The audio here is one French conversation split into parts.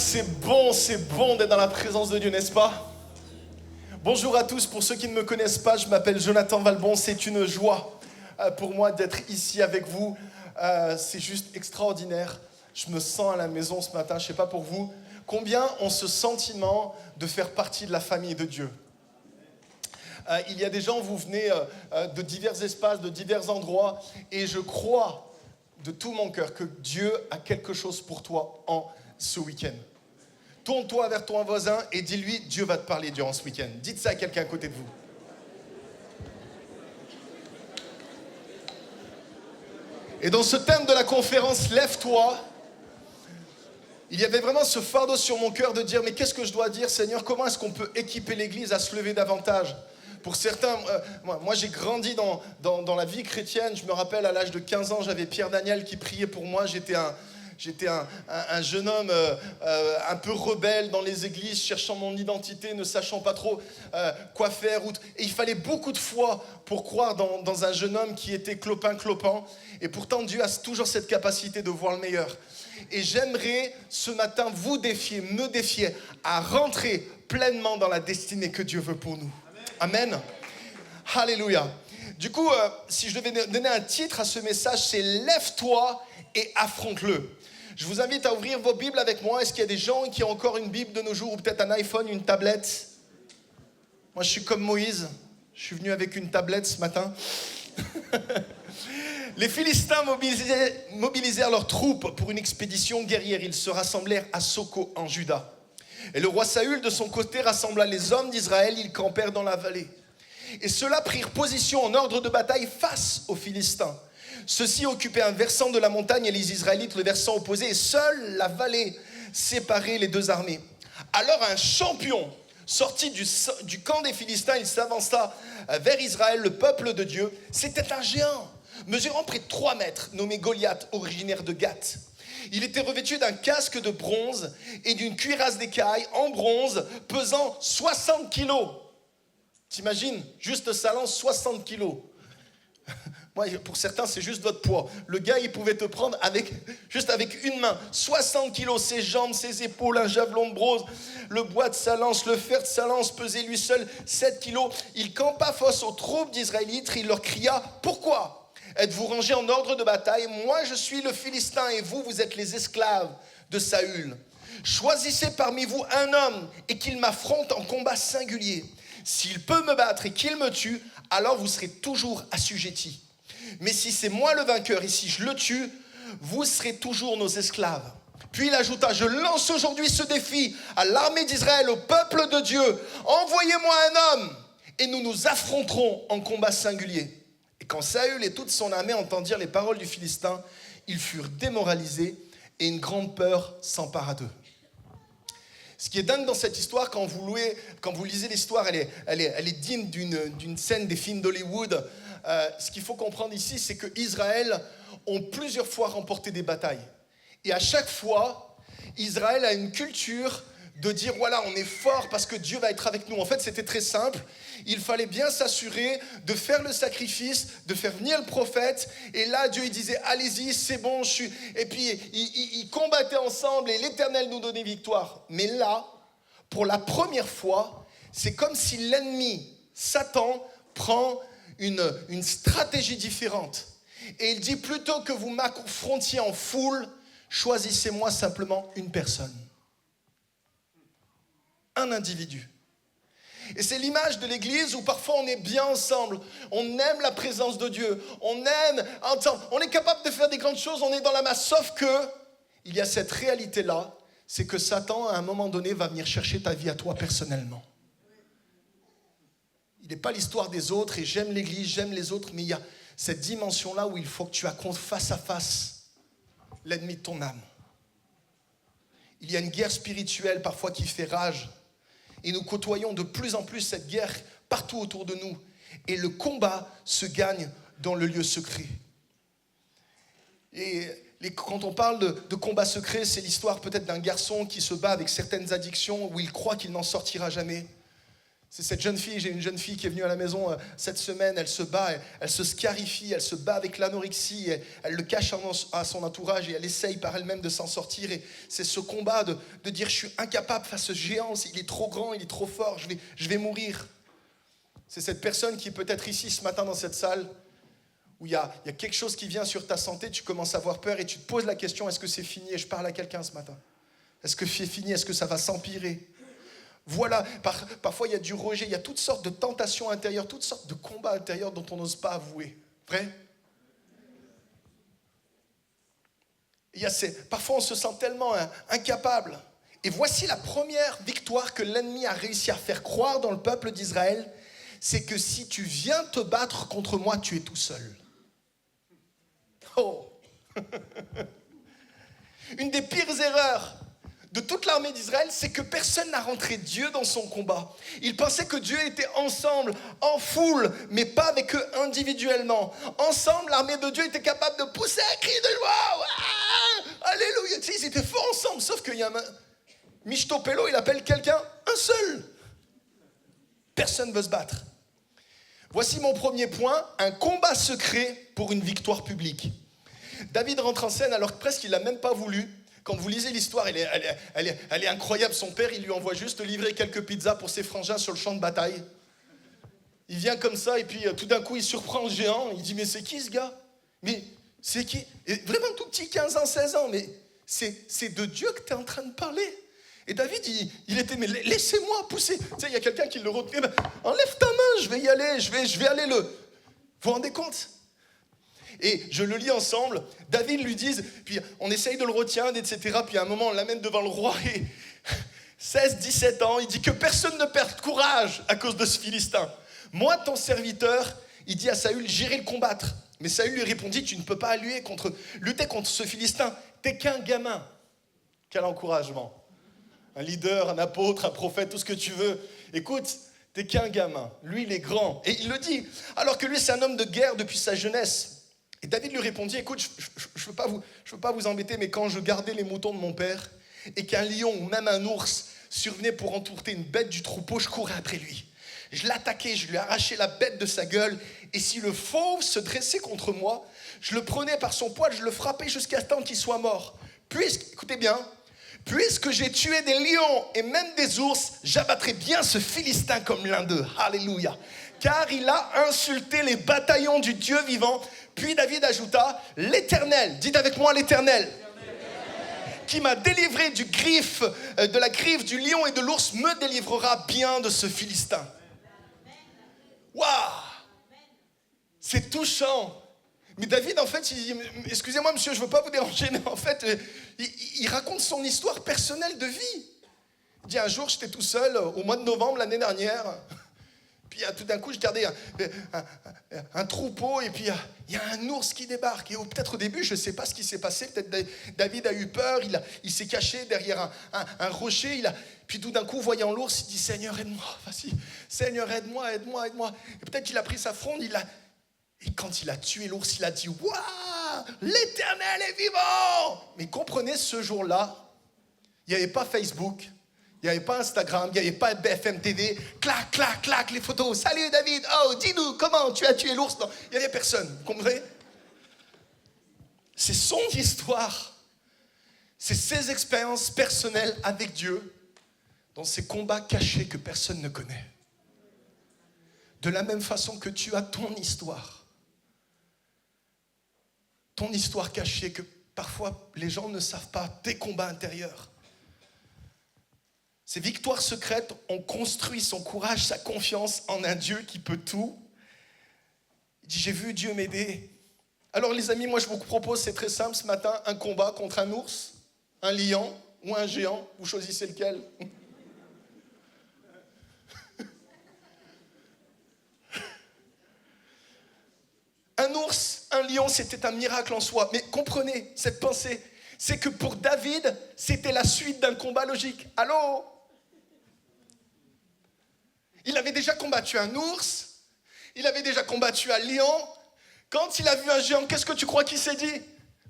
C'est bon d'être dans la présence de Dieu, n'est-ce pas? Bonjour à tous, pour ceux qui ne me connaissent pas, je m'appelle Jonathan Valbon, c'est une joie pour moi d'être ici avec vous, c'est juste extraordinaire, je me sens à la maison ce matin, je ne sais pas pour vous, combien ont ce sentiment de faire partie de la famille de Dieu? Il y a des gens, vous venez de divers espaces, de divers endroits, et je crois de tout mon cœur que Dieu a quelque chose pour toi en ce week-end. Tourne-toi vers ton voisin et dis-lui, Dieu va te parler durant ce week-end. Dites ça à quelqu'un à côté de vous. Et dans ce thème de la conférence, lève-toi, il y avait vraiment ce fardeau sur mon cœur de dire, mais qu'est-ce que je dois dire, Seigneur? Comment est-ce qu'on peut équiper l'Église à se lever davantage? Pour certains, moi j'ai grandi dans la vie chrétienne. Je me rappelle, à l'âge de 15 ans, j'avais Pierre Daniel qui priait pour moi. J'étais un jeune homme un peu rebelle dans les églises, cherchant mon identité, ne sachant pas trop quoi faire. Et il fallait beaucoup de foi pour croire dans un jeune homme qui était clopin. Et pourtant, Dieu a toujours cette capacité de voir le meilleur. Et j'aimerais ce matin vous défier, me défier à rentrer pleinement dans la destinée que Dieu veut pour nous. Amen. Alléluia. Du coup, si je devais donner un titre à ce message, c'est « Lève-toi et affronte-le ». Je vous invite à ouvrir vos Bibles avec moi. Est-ce qu'il y a des gens qui ont encore une Bible de nos jours ou peut-être un iPhone, une tablette? Moi, je suis comme Moïse. Je suis venu avec une tablette ce matin. Les Philistins mobilisèrent leurs troupes pour une expédition guerrière. Ils se rassemblèrent à Soko en Juda. Et le roi Saül, de son côté, rassembla les hommes d'Israël. Ils campèrent dans la vallée. Et ceux-là prirent position en ordre de bataille face aux Philistins. Ceux-ci occupaient un versant de la montagne et les Israélites le versant opposé. Et seule la vallée séparait les deux armées. Alors un champion sorti du camp des Philistins, il s'avança vers Israël, le peuple de Dieu. C'était un géant, mesurant près de 3 mètres, nommé Goliath, originaire de Gath. Il était revêtu d'un casque de bronze et d'une cuirasse d'écaille en bronze pesant 60 kilos. T'imagines, juste sa lance, 60 kilos. Moi, pour certains, c'est juste votre poids. Le gars, il pouvait te prendre juste avec une main. 60 kilos, ses jambes, ses épaules, un javelot de bronze, le bois de sa lance, le fer de sa lance pesait lui seul 7 kilos. Il campa face aux troupes d'Israélites. Il leur cria, « Pourquoi êtes-vous rangés en ordre de bataille? Moi, je suis le Philistin et vous, vous êtes les esclaves de Saül. Choisissez parmi vous un homme et qu'il m'affronte en combat singulier. S'il peut me battre et qu'il me tue, alors vous serez toujours assujettis. Mais si c'est moi le vainqueur et si je le tue, vous serez toujours nos esclaves. » Puis il ajouta, « Je lance aujourd'hui ce défi à l'armée d'Israël, au peuple de Dieu. Envoyez-moi un homme et nous nous affronterons en combat singulier. » Et quand Saül et toute son armée entendirent les paroles du Philistin, ils furent démoralisés et une grande peur s'empara d'eux. Ce qui est dingue dans cette histoire, quand vous lisez l'histoire, elle est digne d'une scène des films d'Hollywood. Ce qu'il faut comprendre ici, c'est qu'Israël ont plusieurs fois remporté des batailles. Et à chaque fois, Israël a une culture de dire, voilà, on est fort parce que Dieu va être avec nous. En fait, c'était très simple. Il fallait bien s'assurer de faire le sacrifice, de faire venir le prophète. Et là, Dieu, il disait, allez-y, c'est bon, je suis... Et puis, ils combattaient ensemble et l'Éternel nous donnait victoire. Mais là, pour la première fois, c'est comme si l'ennemi, Satan, prend une stratégie différente. Et il dit, plutôt que vous m'affrontiez en foule, choisissez-moi simplement une personne. Un individu. Et c'est l'image de l'église où parfois on est bien ensemble, on aime la présence de Dieu, on aime entendre, on est capable de faire des grandes choses, on est dans la masse, sauf que il y a cette réalité-là, c'est que Satan à un moment donné va venir chercher ta vie à toi personnellement. Il n'est pas l'histoire des autres et j'aime l'église, j'aime les autres, mais il y a cette dimension-là où il faut que tu affrontes face à face l'ennemi de ton âme. Il y a une guerre spirituelle parfois qui fait rage. Et nous côtoyons de plus en plus cette guerre partout autour de nous. Et le combat se gagne dans le lieu secret. Et quand on parle de combat secret, c'est l'histoire peut-être d'un garçon qui se bat avec certaines addictions où il croit qu'il n'en sortira jamais. C'est cette jeune fille, j'ai une jeune fille qui est venue à la maison cette semaine, elle se bat, elle se scarifie, elle se bat avec l'anorexie, elle le cache à son entourage et elle essaye par elle-même de s'en sortir. Et c'est ce combat de dire je suis incapable face à ce géant, il est trop grand, il est trop fort, je vais mourir. C'est cette personne qui est peut-être ici ce matin dans cette salle, où il y a quelque chose qui vient sur ta santé, tu commences à avoir peur et tu te poses la question, est-ce que c'est fini? Et je parle à quelqu'un ce matin. Est-ce que c'est fini? Est-ce que ça va s'empirer? Voilà, parfois il y a du rejet, il y a toutes sortes de tentations intérieures, toutes sortes de combats intérieurs dont on n'ose pas avouer. Vrai? Parfois on se sent tellement incapable. Et voici la première victoire que l'ennemi a réussi à faire croire dans le peuple d'Israël, c'est que si tu viens te battre contre moi, tu es tout seul. Oh! Une des pires erreurs de toute l'armée d'Israël, c'est que personne n'a rentré Dieu dans son combat. Ils pensaient que Dieu était ensemble, en foule, mais pas avec eux individuellement. Ensemble, l'armée de Dieu était capable de pousser un cri de joie. Ah, alléluia. Tu sais, ils étaient forts ensemble, sauf qu'il y a un Mishtopelo, il appelle quelqu'un un seul. Personne ne veut se battre. Voici mon premier point, un combat secret pour une victoire publique. David rentre en scène alors que presque il n'a même pas voulu. Quand vous lisez l'histoire, elle est incroyable. Son père, il lui envoie juste livrer quelques pizzas pour ses frangins sur le champ de bataille. Il vient comme ça et puis tout d'un coup, il surprend le géant. Il dit, mais c'est qui ce gars? Mais c'est qui? Et vraiment tout petit, 15 ans, 16 ans. Mais c'est de Dieu que tu es en train de parler. Et David, il était, mais laissez-moi pousser. Tu sais, il y a quelqu'un qui le retenait. Enlève ta main, je vais y aller, je vais aller le... Vous vous rendez compte? Et je le lis ensemble, David lui dit, puis on essaye de le retenir, etc. Puis à un moment, on l'amène devant le roi et 16, 17 ans, il dit que personne ne perde courage à cause de ce Philistin. Moi, ton serviteur, il dit à Saül, j'irai le combattre. Mais Saül lui répondit, tu ne peux pas lutter contre ce Philistin, t'es qu'un gamin. Quel encouragement. Un leader, un apôtre, un prophète, tout ce que tu veux. Écoute, t'es qu'un gamin. Lui, il est grand. Et il le dit, alors que lui, c'est un homme de guerre depuis sa jeunesse. Et David lui répondit, écoute, je veux pas vous embêter, mais quand je gardais les moutons de mon père, et qu'un lion ou même un ours survenait pour emporter une bête du troupeau, je courais après lui. Je l'attaquais, je lui arrachais la bête de sa gueule, et si le fauve se dressait contre moi, je le prenais par son poil, je le frappais jusqu'à temps qu'il soit mort. Écoutez bien, puisque j'ai tué des lions et même des ours, j'abattrai bien ce Philistin comme l'un d'eux. Alléluia. Car il a insulté les bataillons du Dieu vivant. Puis David ajouta, l'Éternel, dites avec moi l'Éternel, qui m'a délivré de la griffe du lion et de l'ours, me délivrera bien de ce Philistin. Waouh! C'est touchant. Mais David, en fait, il dit, excusez-moi monsieur, je ne veux pas vous déranger, mais en fait, il raconte son histoire personnelle de vie. Il dit, un jour, j'étais tout seul, au mois de novembre l'année dernière. Puis tout d'un coup, je regardais un troupeau et puis il y a un ours qui débarque. Et peut-être au début, je ne sais pas ce qui s'est passé. Peut-être David a eu peur, il s'est caché derrière un rocher. Puis tout d'un coup, voyant l'ours, il dit, Seigneur, aide-moi, vas-y. Seigneur, aide-moi. Et peut-être qu'il a pris sa fronde, et quand il a tué l'ours, il a dit, waouh, l'Éternel est vivant. Mais comprenez, ce jour-là, il n'y avait pas Facebook. Il n'y avait pas Instagram, il n'y avait pas BFM TV, clac, les photos. Salut David, oh, dis-nous, comment tu as tué l'ours? Non, il n'y avait personne, vous comprenez? C'est son histoire. C'est ses expériences personnelles avec Dieu, dans ces combats cachés que personne ne connaît. De la même façon que tu as ton histoire. Ton histoire cachée que parfois les gens ne savent pas, tes combats intérieurs. Ces victoires secrètes ont construit son courage, sa confiance en un Dieu qui peut tout. Il dit, j'ai vu Dieu m'aider. Alors les amis, moi je vous propose, c'est très simple ce matin, un combat contre un ours, un lion ou un géant. Vous choisissez lequel? Un ours, un lion, c'était un miracle en soi. Mais comprenez cette pensée, c'est que pour David, c'était la suite d'un combat logique. Allô? Il avait déjà combattu un ours, il avait déjà combattu un lion. Quand il a vu un géant, qu'est-ce que tu crois qu'il s'est dit?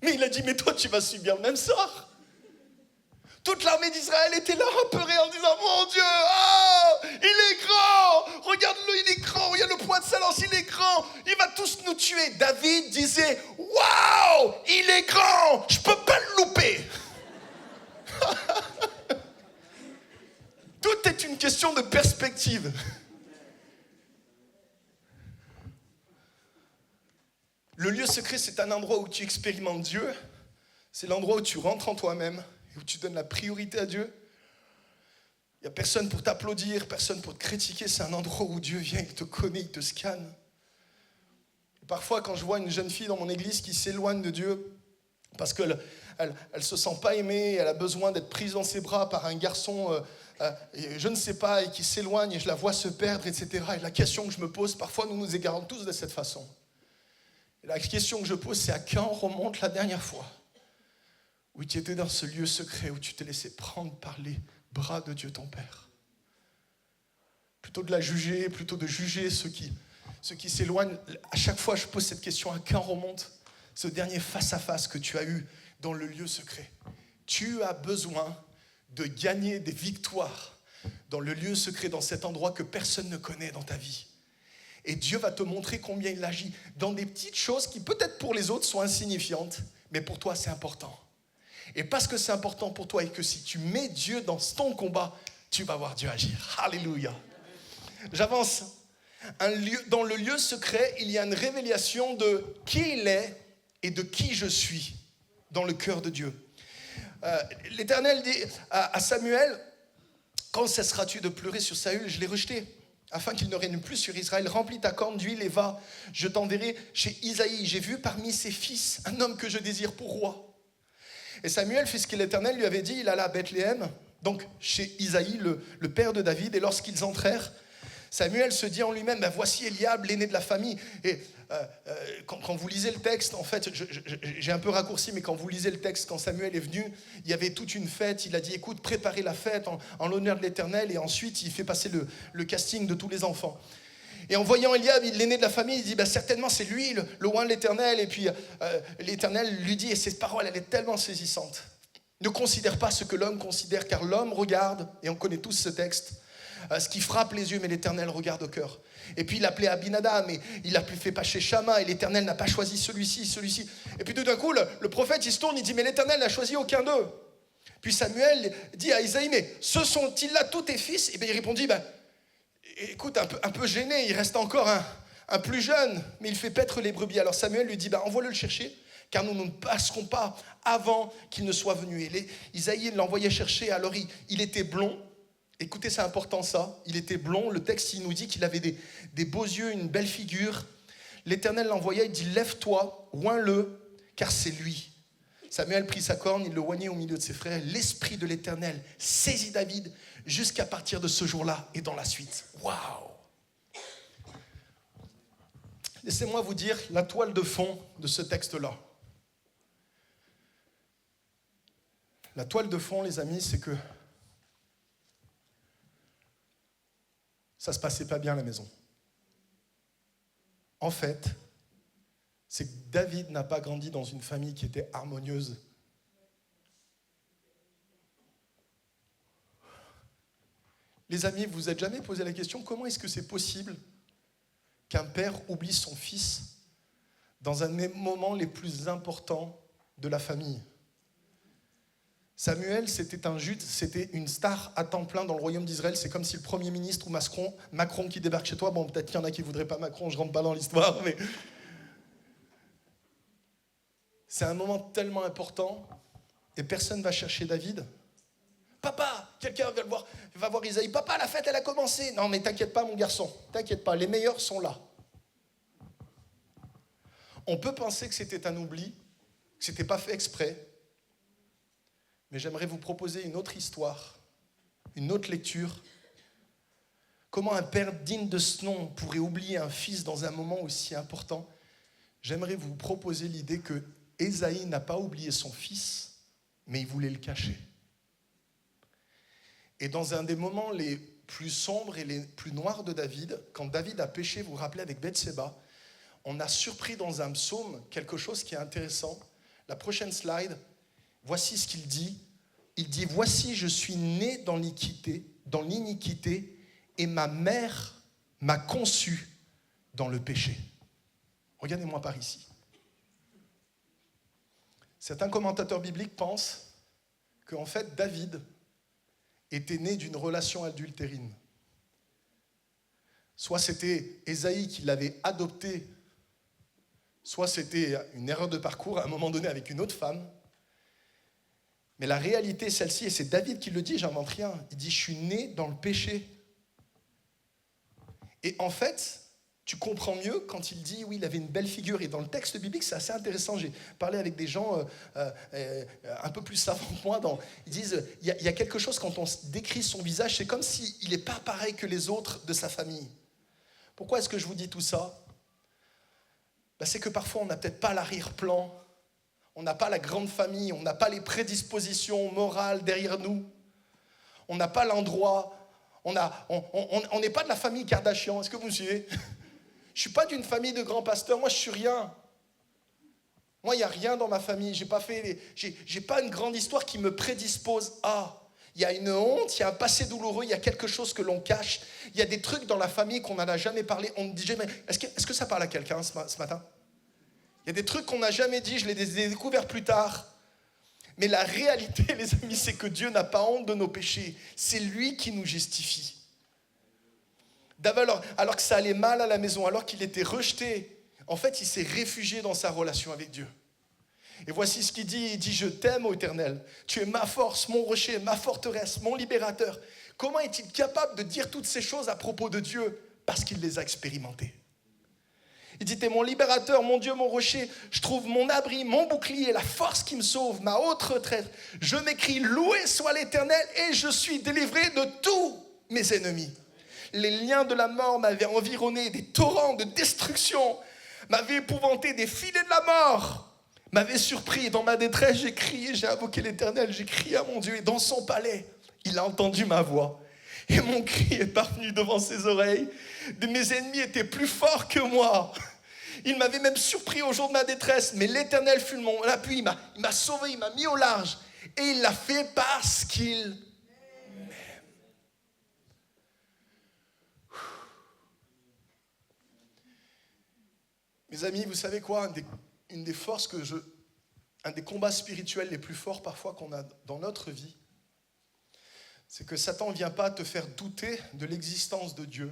Mais il a dit, mais toi tu vas subir le même sort. Toute l'armée d'Israël était là, apeurée, en disant, mon Dieu, oh, il est grand, regarde-le, il est grand, regarde le poids de sa lance, il est grand, il va tous nous tuer. David disait, waouh, il est grand, je peux pas le louper. Tout est une question de perspective. Le lieu secret, c'est un endroit où tu expérimentes Dieu. C'est l'endroit où tu rentres en toi-même et où tu donnes la priorité à Dieu. Il n'y a personne pour t'applaudir, personne pour te critiquer. C'est un endroit où Dieu vient, il te connaît, il te scanne. Et parfois, quand je vois une jeune fille dans mon église qui s'éloigne de Dieu parce qu'elle ne se sent pas aimée, elle a besoin d'être prise dans ses bras par un garçon, je ne sais pas, et qui s'éloigne et je la vois se perdre, etc. Et la question que je me pose, parfois nous nous égarons tous de cette façon. Et la question que je pose, c'est à quand remonte la dernière fois où tu étais dans ce lieu secret, où tu t'es laissé prendre par les bras de Dieu ton Père. Plutôt de la juger, plutôt de juger ceux qui s'éloignent, à chaque fois je pose cette question, à quand remonte ce dernier face-à-face que tu as eu dans le lieu secret. Tu as besoin de gagner des victoires dans le lieu secret, dans cet endroit que personne ne connaît dans ta vie. Et Dieu va te montrer combien il agit dans des petites choses qui peut-être pour les autres sont insignifiantes, mais pour toi c'est important. Et parce que c'est important pour toi et que si tu mets Dieu dans ton combat, tu vas voir Dieu agir. Alléluia. J'avance. Dans le lieu secret, il y a une révélation de qui il est et de qui je suis dans le cœur de Dieu. L'Éternel dit à Samuel, quand cesseras-tu de pleurer sur Saül, je l'ai rejeté, afin qu'il ne règne plus sur Israël. Remplis ta corne d'huile et va, je t'enverrai chez Isaïe. J'ai vu parmi ses fils un homme que je désire pour roi. Et Samuel fit ce que l'Éternel lui avait dit, il alla à Bethléem, donc chez Isaïe, le père de David, et lorsqu'ils entrèrent, Samuel se dit en lui-même, voici Eliab, l'aîné de la famille. Et quand vous lisez le texte, en fait, j'ai un peu raccourci, mais quand vous lisez le texte, quand Samuel est venu, il y avait toute une fête. Il a dit, écoute, préparez la fête en l'honneur de l'Éternel. Et ensuite, il fait passer le casting de tous les enfants. Et en voyant Eliab, l'aîné de la famille, il dit, certainement c'est lui, le oint de l'Éternel. Et puis l'Éternel lui dit, et cette parole, elle est tellement saisissante. Ne considère pas ce que l'homme considère, car l'homme regarde, et on connaît tous ce texte, ce qui frappe les yeux, mais l'Éternel regarde au cœur. Et puis il appelait Abinadab, mais il a fait passer Shama, et l'Éternel n'a pas choisi celui-ci. Et puis tout d'un coup, le prophète, il se tourne, il dit, mais l'Éternel n'a choisi aucun d'eux. Puis Samuel dit à Isaïe, mais ce sont-ils là tous tes fils? Et bien il répondit, écoute, un peu gêné, il reste encore un plus jeune, mais il fait paître les brebis. Alors Samuel lui dit, envoie-le le chercher, car nous ne passerons pas avant qu'il ne soit venu. Et Isaïe l'envoyait chercher, alors il était blond. Écoutez, c'est important ça. Il était blond. Le texte, il nous dit qu'il avait des beaux yeux, une belle figure. L'Éternel l'envoya, il dit, lève-toi, oins-le, car c'est lui. Samuel prit sa corne, il le oignait au milieu de ses frères. L'Esprit de l'Éternel saisit David jusqu'à partir de ce jour-là et dans la suite. Waouh! Laissez-moi vous dire la toile de fond de ce texte-là. La toile de fond, les amis, c'est que ça ne se passait pas bien à la maison. En fait, c'est que David n'a pas grandi dans une famille qui était harmonieuse. Les amis, vous vous êtes jamais posé la question, comment est-ce que c'est possible qu'un père oublie son fils dans un des moments les plus importants de la famille? Samuel, c'était un Jude, c'était une star à temps plein dans le royaume d'Israël. C'est comme si le Premier ministre ou Macron qui débarque chez toi, peut-être qu'il y en a qui ne voudraient pas Macron, je ne rentre pas dans l'histoire, mais c'est un moment tellement important et personne ne va chercher David. Papa, quelqu'un va voir Isaïe. Papa, la fête, elle a commencé. Non, mais t'inquiète pas, mon garçon, t'inquiète pas, les meilleurs sont là. On peut penser que c'était un oubli, que ce n'était pas fait exprès. Mais j'aimerais vous proposer une autre histoire, une autre lecture. Comment un père digne de ce nom pourrait oublier un fils dans un moment aussi important? J'aimerais vous proposer l'idée que Ésaïe n'a pas oublié son fils, mais il voulait le cacher. Et dans un des moments les plus sombres et les plus noirs de David, quand David a péché, vous vous rappelez, avec Bathsheba, on a surpris dans un psaume quelque chose qui est intéressant. La prochaine slide. Voici ce qu'il dit. il dit, voici, je suis né dans l'iniquité, et ma mère m'a conçu dans le péché. Regardez-moi par ici. Certains commentateurs bibliques pensent qu'en fait, David était né d'une relation adultérine. Soit c'était Ésaïe qui l'avait adopté, soit c'était une erreur de parcours à un moment donné avec une autre femme. Mais la réalité est celle-ci, et c'est David qui le dit, j'invente rien. Il dit, je suis né dans le péché. Et en fait, tu comprends mieux quand il dit, oui, il avait une belle figure. Et dans le texte biblique, c'est assez intéressant. J'ai parlé avec des gens un peu plus savants que moi. Ils disent, il y a quelque chose quand on décrit son visage, c'est comme s'il n'est pas pareil que les autres de sa famille. Pourquoi est-ce que je vous dis tout ça ? C'est que parfois, on n'a peut-être pas l'arrière-plan. On n'a pas la grande famille. On n'a pas les prédispositions morales derrière nous. On n'a pas l'endroit. On n'est pas de la famille Kardashian. Est-ce que vous me suivez ? Je ne suis pas d'une famille de grands pasteurs. Moi, je ne suis rien. Moi, il n'y a rien dans ma famille. J'ai pas une grande histoire qui me prédispose à. Il y a une honte, il y a un passé douloureux, il y a quelque chose que l'on cache. Il y a des trucs dans la famille qu'on n'en a jamais parlé. On ne dit jamais. Est-ce que ça parle à quelqu'un ce matin ? Il y a des trucs qu'on n'a jamais dit, je les ai découverts plus tard. Mais la réalité, les amis, c'est que Dieu n'a pas honte de nos péchés. C'est lui qui nous justifie. Alors que ça allait mal à la maison, alors qu'il était rejeté, en fait, il s'est réfugié dans sa relation avec Dieu. Et voici ce qu'il dit. Il dit, je t'aime, ô Éternel. Tu es ma force, mon rocher, ma forteresse, mon libérateur. Comment est-il capable de dire toutes ces choses à propos de Dieu ? Parce qu'il les a expérimentées. Il dit, t'es mon libérateur, mon Dieu, mon rocher. Je trouve mon abri, mon bouclier, la force qui me sauve, ma haute retraite. Je m'écrie, loué soit l'Éternel, et je suis délivré de tous mes ennemis. Les liens de la mort m'avaient environné, des torrents de destruction m'avaient épouvanté, des filets de la mort m'avaient surpris. Dans ma détresse, j'ai crié, j'ai invoqué l'Éternel, j'ai crié à mon Dieu. Et dans son palais, il a entendu ma voix. Et mon cri est parvenu devant ses oreilles. Mes ennemis étaient plus forts que moi. Il m'avait même surpris au jour de ma détresse. Mais l'Éternel fut mon appui. Il m'a sauvé, il m'a mis au large. Et il l'a fait parce qu'il m'aime. Mes amis, vous savez quoi ? Une des forces un des combats spirituels les plus forts parfois qu'on a dans notre vie, c'est que Satan ne vient pas te faire douter de l'existence de Dieu,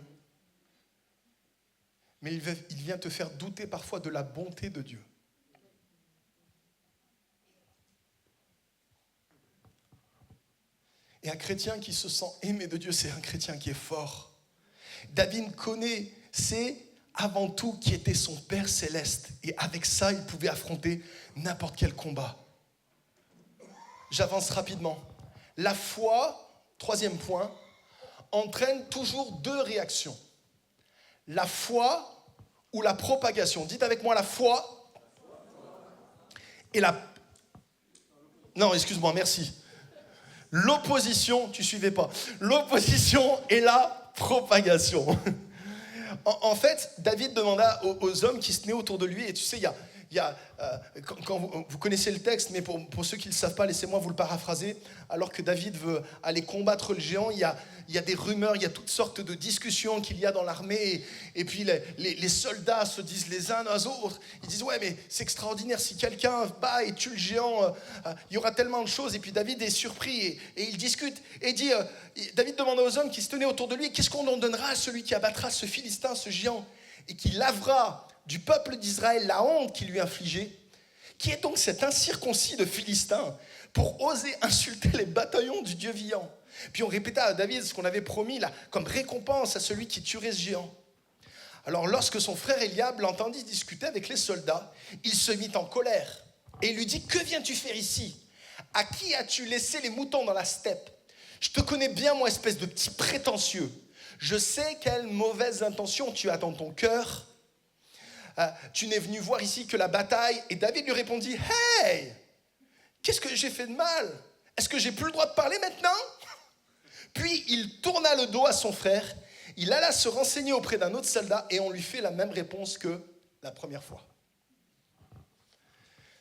mais il vient te faire douter parfois de la bonté de Dieu. Et un chrétien qui se sent aimé de Dieu, c'est un chrétien qui est fort. David sait avant tout qui était son Père céleste. Et avec ça, il pouvait affronter n'importe quel combat. J'avance rapidement. La foi, troisième point, entraîne toujours deux réactions. La foi ou la propagation. Dites avec moi la foi et la... Non, excuse-moi, merci. L'opposition, tu ne suivais pas. L'opposition et la propagation. En fait, David demanda aux hommes qui se tenaient autour de lui, et tu sais, quand vous connaissez le texte, mais pour ceux qui ne le savent pas, laissez-moi vous le paraphraser. Alors que David veut aller combattre le géant, il y a des rumeurs, il y a toutes sortes de discussions qu'il y a dans l'armée, et puis les soldats se disent les uns aux autres, ils disent ouais mais c'est extraordinaire, si quelqu'un bat et tue le géant, il y aura tellement de choses. Et puis David est surpris et il discute et dit, David demande aux hommes qui se tenaient autour de lui, qu'est-ce qu'on en donnera à celui qui abattra ce Philistin, ce géant, et qui lavera du peuple d'Israël la honte qu'il lui infligeait? Qui est donc cet incirconcis de Philistin pour oser insulter les bataillons du Dieu vivant? Puis on répéta à David ce qu'on avait promis là, comme récompense à celui qui tuerait ce géant. Alors lorsque son frère Eliab l'entendit discuter avec les soldats, il se mit en colère et il lui dit, que viens-tu faire ici? À qui as-tu laissé les moutons dans la steppe? Je te connais bien, moi, espèce de petit prétentieux. Je sais quelle mauvaise intention tu as dans ton cœur. Tu n'es venu voir ici que la bataille. Et David lui répondit, hey, qu'est-ce que j'ai fait de mal? Est-ce que j'ai plus le droit de parler maintenant? Puis il tourna le dos à son frère, il alla se renseigner auprès d'un autre soldat et on lui fait la même réponse que la première fois.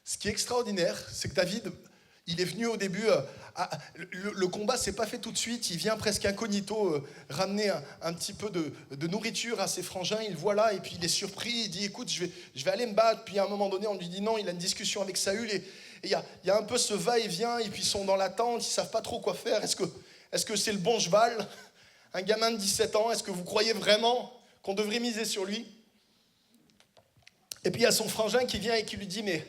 Ce qui est extraordinaire, c'est que David, Il est venu au début, le combat s'est pas fait tout de suite, il vient presque incognito ramener un petit peu de nourriture à ses frangins, il voit là et puis il est surpris, il dit écoute je vais aller me battre, puis à un moment donné on lui dit non, il a une discussion avec Saül et il y a un peu ce va-et-vient et puis ils sont dans l'attente, ils savent pas trop quoi faire, est-ce que c'est le bon cheval, un gamin de 17 ans, est-ce que vous croyez vraiment qu'on devrait miser sur lui? Et puis il y a son frangin qui vient et qui lui dit mais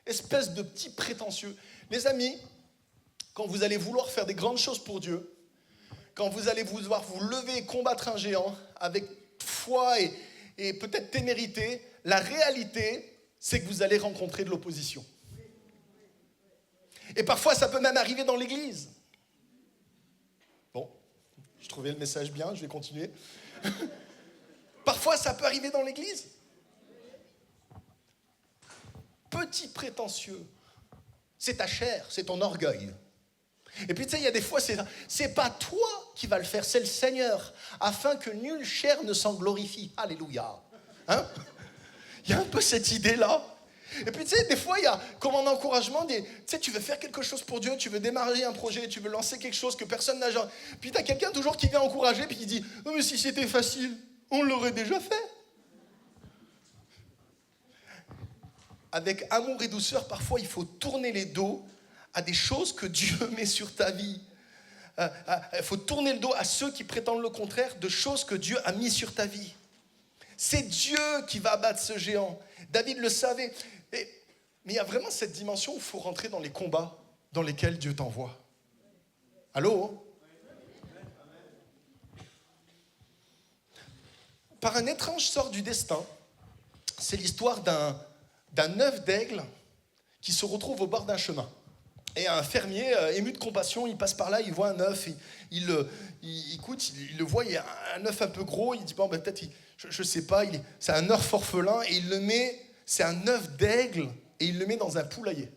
espèce de petit prétentieux. Les amis, quand vous allez vouloir faire des grandes choses pour Dieu, quand vous allez vouloir vous lever et combattre un géant avec foi et peut-être témérité, la réalité, c'est que vous allez rencontrer de l'opposition. Et parfois, ça peut même arriver dans l'église. Bon, je trouvais le message bien, je vais continuer. Parfois, ça peut arriver dans l'église. Petit prétentieux. C'est ta chair, c'est ton orgueil. Et puis tu sais, il y a des fois, c'est pas toi qui vas le faire, c'est le Seigneur, afin que nulle chair ne s'en glorifie. Alléluia. Hein? Il y a un peu cette idée-là. Et puis tu sais, des fois, il y a comme un encouragement, tu sais, tu veux faire quelque chose pour Dieu, tu veux démarrer un projet, tu veux lancer quelque chose que personne n'a jamais... Puis tu as quelqu'un toujours qui vient encourager, puis qui dit « Oh mais si c'était facile, on l'aurait déjà fait ». Avec amour et douceur, parfois, il faut tourner les dos à des choses que Dieu met sur ta vie. Il faut tourner le dos à ceux qui prétendent le contraire de choses que Dieu a mis sur ta vie. C'est Dieu qui va abattre ce géant. David le savait. Mais il y a vraiment cette dimension où il faut rentrer dans les combats dans lesquels Dieu t'envoie. Allô? Par un étrange sort du destin, c'est l'histoire d'un œuf d'aigle qui se retrouve au bord d'un chemin. Et un fermier, ému de compassion, il passe par là, il voit un œuf, il le voit, il y a un œuf un peu gros, il dit, bon, ben, peut-être, je sais pas, c'est un œuf orphelin, et il le met, c'est un œuf d'aigle, et il le met dans un poulailler.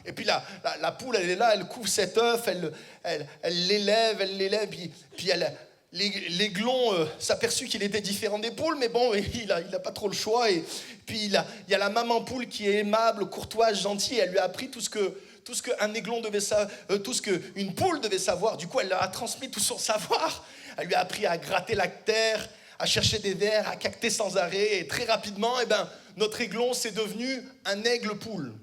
Et puis la poule, elle est là, elle couvre cet œuf, elle l'élève, puis l'aiglon s'aperçut qu'il était différent des poules, mais bon, il a pas trop le choix. Et puis il y a la maman poule qui est aimable, courtoise, gentille. Elle lui a appris tout ce qu'un aiglon devait savoir, tout ce qu'une poule devait savoir. Du coup, elle leur a transmis tout son savoir. Elle lui a appris à gratter la terre, à chercher des vers, à caqueter sans arrêt. Et très rapidement, notre aiglon s'est devenu un aigle poule.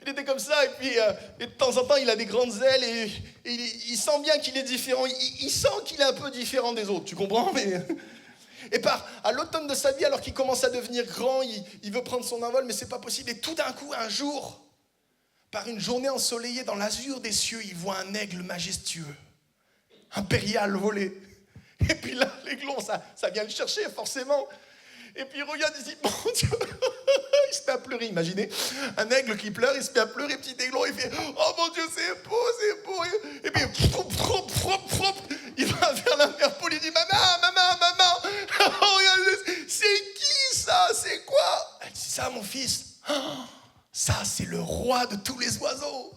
Il était comme ça, et puis et de temps en temps, il a des grandes ailes, et il sent bien qu'il est différent. Il sent qu'il est un peu différent des autres, tu comprends? Et à l'automne de sa vie, alors qu'il commence à devenir grand, il veut prendre son envol, mais c'est pas possible. Et tout d'un coup, un jour, par une journée ensoleillée dans l'azur des cieux, il voit un aigle majestueux, impérial voler. Et puis là, l'aiglon, ça vient le chercher, forcément. Et puis il regarde, il dit, mon Dieu, il se met à pleurer, imaginez, un aigle qui pleure, il se met à pleurer, petit aiglon, il fait, oh mon Dieu, c'est beau, et puis, il va vers la mère poule, il dit, maman, oh, regardez, c'est qui ça, c'est quoi? Elle dit, ça mon fils, ça c'est le roi de tous les oiseaux,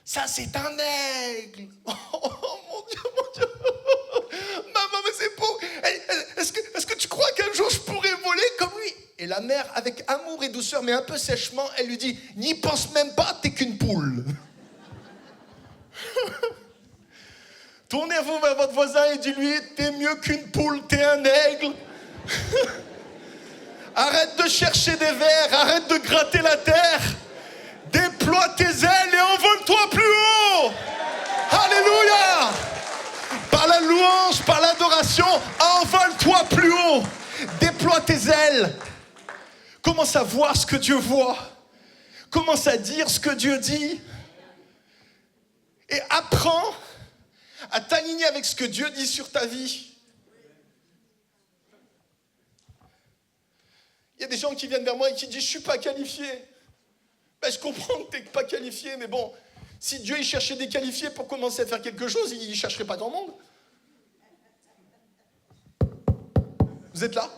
ça c'est un aigle, oh mon Dieu, maman, mais c'est beau, est-ce que tu crois qu'un jour je pourrais voler comme lui? Et la mère, avec amour et douceur, mais un peu sèchement, elle lui dit, n'y pense même pas, t'es qu'une poule. Tournez-vous vers votre voisin et dis-lui, t'es mieux qu'une poule, t'es un aigle. Arrête de chercher des vers, arrête de gratter la terre. Déploie tes ailes et envole-toi plus haut. Alléluia. Par la louange, par l'adoration, envole-toi plus haut. Déploie tes ailes. Commence à voir ce que Dieu voit. Commence à dire ce que Dieu dit. Et apprends à t'aligner avec ce que Dieu dit sur ta vie. Il y a des gens qui viennent vers moi et qui disent « Je ne suis pas qualifié ». Ben, je comprends que tu n'es pas qualifié, mais bon, si Dieu il cherchait des qualifiés pour commencer à faire quelque chose, il ne chercherait pas grand monde. Vous êtes là?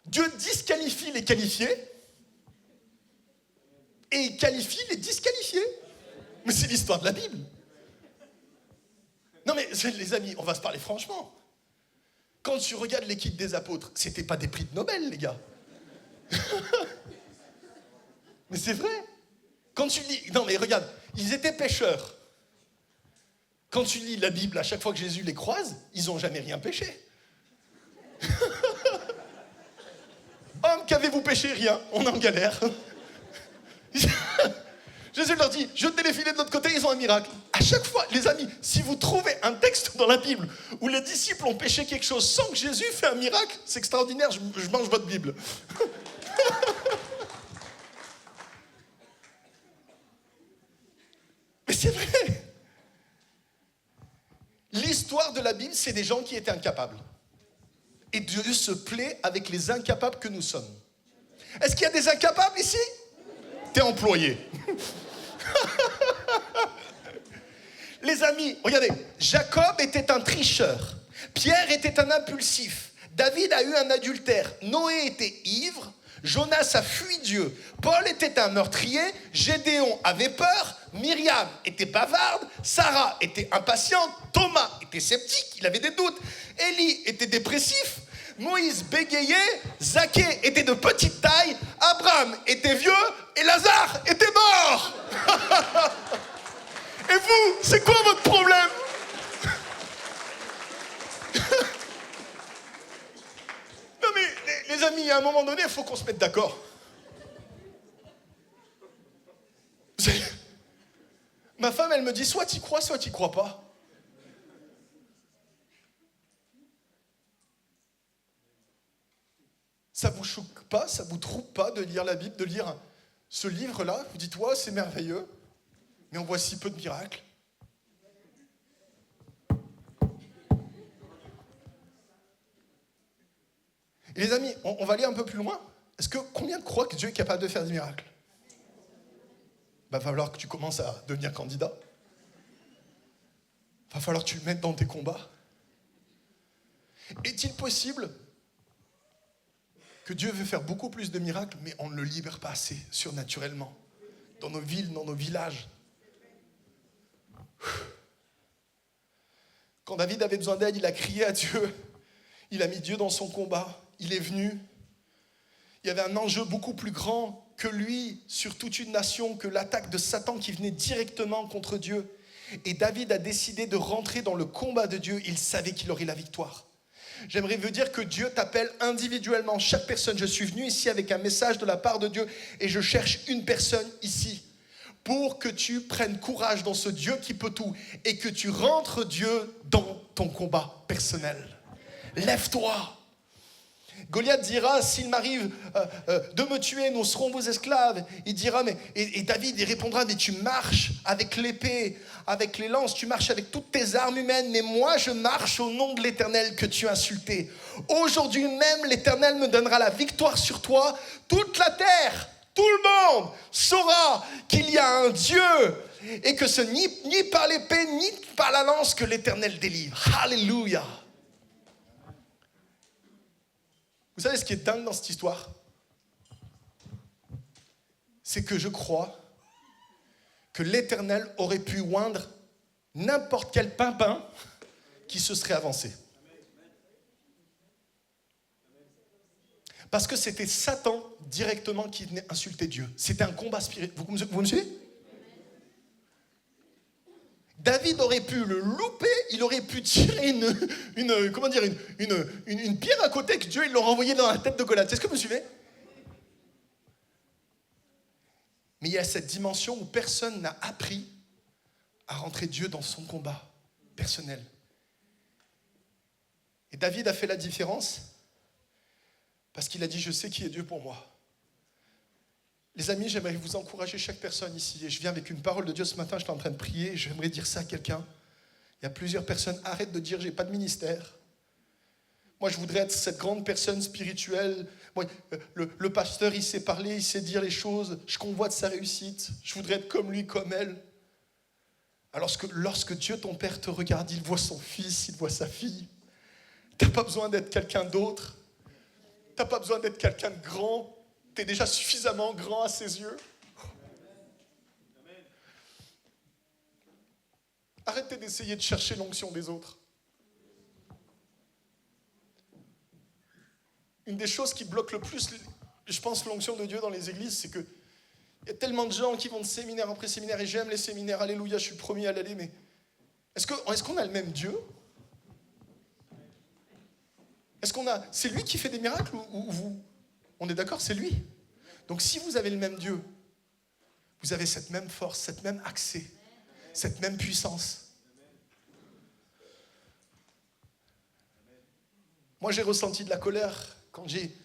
Dieu disqualifie les qualifiés et il qualifie les disqualifiés. Mais c'est l'histoire de la Bible. Non mais les amis, on va se parler franchement. Quand tu regardes l'équipe des apôtres, c'était pas des prix de Nobel, les gars. Mais c'est vrai. Quand tu lis... Non, mais regarde, ils étaient pêcheurs. Quand tu lis la Bible, à chaque fois que Jésus les croise, ils n'ont jamais rien péché. Homme, qu'avez-vous péché? Rien. On est en galère. Jésus leur dit, jetez les filets de l'autre côté, ils ont un miracle. À chaque fois, les amis, si vous trouvez un texte dans la Bible où les disciples ont péché quelque chose sans que Jésus fait un miracle, c'est extraordinaire, je mange votre Bible. Mais c'est vrai. L'histoire de la Bible, c'est des gens qui étaient incapables. Et Dieu se plaît avec les incapables que nous sommes. Est-ce qu'il y a des incapables ici? T'es employé. Les amis, regardez, Jacob était un tricheur, Pierre était un impulsif, David a eu un adultère, Noé était ivre, Jonas a fui Dieu, Paul était un meurtrier, Gédéon avait peur, Myriam était bavarde, Sarah était impatiente, Thomas était sceptique, il avait des doutes, Élie était dépressif, Moïse bégayait, Zaché était de petite taille, Abraham était vieux et Lazare était mort. Et vous, c'est quoi votre problème? Non mais les amis, à un moment donné, il faut qu'on se mette d'accord. Ma femme, elle me dit, soit tu crois, soit tu crois pas. Ça vous choque pas, ça vous trouble pas de lire la Bible, de lire ce livre-là? Vous dites, ouais, c'est merveilleux, mais on voit si peu de miracles. Et les amis, on va aller un peu plus loin. Combien croient que Dieu est capable de faire des miracles? Va falloir que tu commences à devenir candidat. Va falloir que tu le mettes dans tes combats. Est-il possible que Dieu veut faire beaucoup plus de miracles, mais on ne le libère pas assez surnaturellement, dans nos villes, dans nos villages? Quand David avait besoin d'aide, il a crié à Dieu. Il a mis Dieu dans son combat. Il est venu. Il y avait un enjeu beaucoup plus grand que lui sur toute une nation, que l'attaque de Satan qui venait directement contre Dieu. Et David a décidé de rentrer dans le combat de Dieu. Il savait qu'il aurait la victoire. J'aimerais vous dire que Dieu t'appelle individuellement, chaque personne. Je suis venu ici avec un message de la part de Dieu et je cherche une personne ici pour que tu prennes courage dans ce Dieu qui peut tout et que tu rentres Dieu dans ton combat personnel. Lève-toi. Goliath dira, s'il m'arrive de me tuer, nous serons vos esclaves. Il dira, et David il répondra, mais tu marches avec l'épée, avec les lances, tu marches avec toutes tes armes humaines, mais moi je marche au nom de l'Éternel que tu as insulté. Aujourd'hui même, l'Éternel me donnera la victoire sur toi. Toute la terre, tout le monde saura qu'il y a un Dieu et que ce ni par l'épée, ni par la lance que l'Éternel délivre. Alléluia. Vous savez ce qui est dingue dans cette histoire? C'est que je crois que l'Éternel aurait pu oindre n'importe quel pimpin qui se serait avancé. Parce que c'était Satan directement qui venait insulter Dieu. C'était un combat spirituel. Vous me suivez? David aurait pu le louper, il aurait pu tirer une pierre à côté que Dieu il l'aurait envoyé dans la tête de Goliath. Est-ce que vous me suivez? Mais il y a cette dimension où personne n'a appris à rentrer Dieu dans son combat personnel. Et David a fait la différence parce qu'il a dit, je sais qui est Dieu pour moi. Les amis, j'aimerais vous encourager chaque personne ici. Et je viens avec une parole de Dieu ce matin, je suis en train de prier. J'aimerais dire ça à quelqu'un. Il y a plusieurs personnes, arrête de dire, j'ai pas de ministère. Moi, je voudrais être cette grande personne spirituelle. Moi, le pasteur, il sait parler, il sait dire les choses. Je convoite sa réussite. Je voudrais être comme lui, comme elle. Alors que lorsque Dieu, ton Père, te regarde, il voit son fils, il voit sa fille. Tu n'as pas besoin d'être quelqu'un d'autre. Tu n'as pas besoin d'être quelqu'un de grand. Tu es déjà suffisamment grand à ses yeux. Arrêtez d'essayer de chercher l'onction des autres. une des choses qui bloque le plus, je pense, l'onction de Dieu dans les églises, c'est que il y a tellement de gens qui vont de séminaire après séminaire, et j'aime les séminaires, alléluia, je suis le premier à l'aller, mais est-ce qu'on a le même Dieu? C'est lui qui fait des miracles ou vous? On est d'accord, c'est lui. Donc si vous avez le même Dieu, vous avez cette même force, cette même accès, cette même puissance. Moi, j'ai ressenti de la colère quand j'ai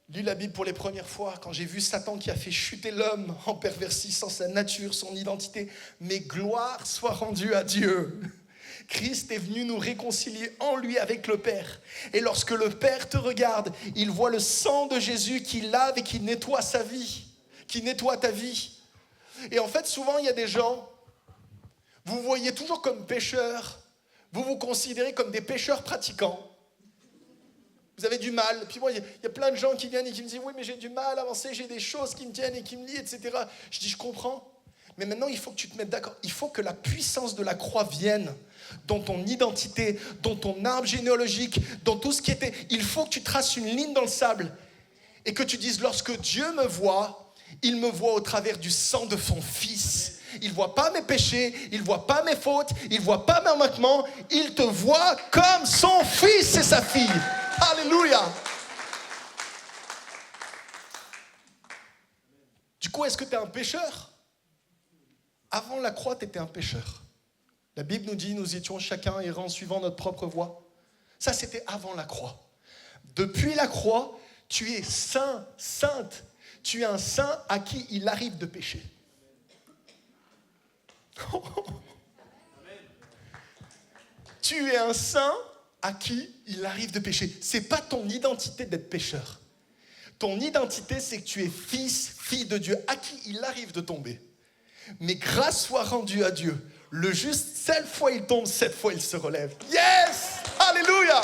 lu la Bible pour les premières fois, quand j'ai vu Satan qui a fait chuter l'homme en perversissant sa nature, son identité. Mais gloire soit rendue à Dieu. Christ est venu nous réconcilier en lui avec le Père. Et lorsque le Père te regarde, il voit le sang de Jésus qui lave et qui nettoie sa vie, qui nettoie ta vie. Et en fait, souvent, il y a des gens, vous vous voyez toujours comme pécheurs, vous vous considérez comme des pécheurs pratiquants. Vous avez du mal. Puis moi, il y a plein de gens qui viennent et qui me disent « Oui, mais j'ai du mal à avancer, j'ai des choses qui me tiennent et qui me lient, etc. » Je dis « Je comprends. Mais maintenant, il faut que tu te mettes d'accord. Il faut que la puissance de la croix vienne dans ton identité, dans ton arbre généalogique, dans tout ce qui était. Il faut que tu traces une ligne dans le sable et que tu dises « Lorsque Dieu me voit, il me voit au travers du sang de son Fils. Il ne voit pas mes péchés, il ne voit pas mes fautes, il ne voit pas mes manquements. Il te voit comme son Fils et sa fille. » Alléluia. Du coup, est-ce que tu es un pécheur? Avant la croix, tu étais un pécheur. La Bible nous dit, nous étions chacun errant suivant notre propre voie. Ça, c'était avant la croix. Depuis la croix, tu es saint, sainte. Tu es un saint à qui il arrive de pécher. Tu es un saint à qui il arrive de pécher. C'est pas ton identité d'être pécheur. Ton identité, c'est que tu es fils, fille de Dieu, à qui il arrive de tomber. Mais grâce soit rendue à Dieu. Le juste, 7 fois il tombe, 7 fois il se relève. Yes! Alléluia!